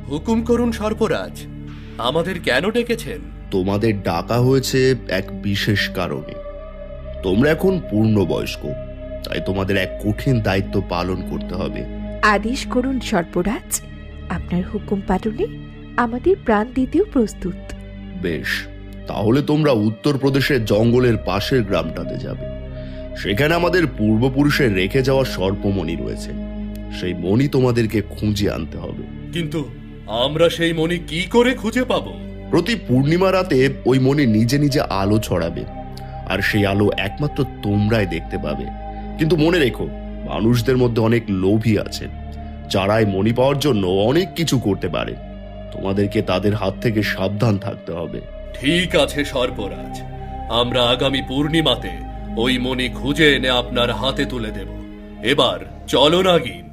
হুকুম করুন সর্পরাজ, আমাদের কেন ডেকেছেন? তোমাদের ডাকা হয়েছে এক বিশেষ কারণে। তোমরা এখন পূর্ণবয়স্ক, তাই তোমাদের এক কঠিন দায়িত্ব পালন করতে হবে। আদেশ করুন সর্পরাজ, আপনার হুকুম পালনে আমাদের প্রাণ দিতেও প্রস্তুত। বেশ, তাহলে তোমরা উত্তরপ্রদেশের জঙ্গলের পাশের গ্রামটাতে যাবে। সেখানে আমাদের পূর্বপুরুষের রেখে যাওয়া সর্পমণি রয়েছে। সেই মণি তোমাদেরকে খুঁজে আনতে হবে। কিন্তু আমরা সেই মণি কি করে খুঁজে পাবো? প্রতি পূর্ণিমা রাতে ওই মণি নিজে নিজে আলো ছড়াবে, আর সেই আলো একমাত্র তোমরাই দেখতে পাবে। কিন্তু মনে রেখো, মানুষদের মধ্যে অনেক লোভী আছেন, যারা এই মণি পাওয়ার জন্য অনেক কিছু করতে পারে। তোমাদেরকে তাদের হাত থেকে সাবধান থাকতে হবে। ঠিক আছে সর্পরাজ, আমরা আগামী পূর্ণিমাতে ওই মণি খুঁজে এনে আপনার হাতে তুলে দেব। এবার চলো নাগিন।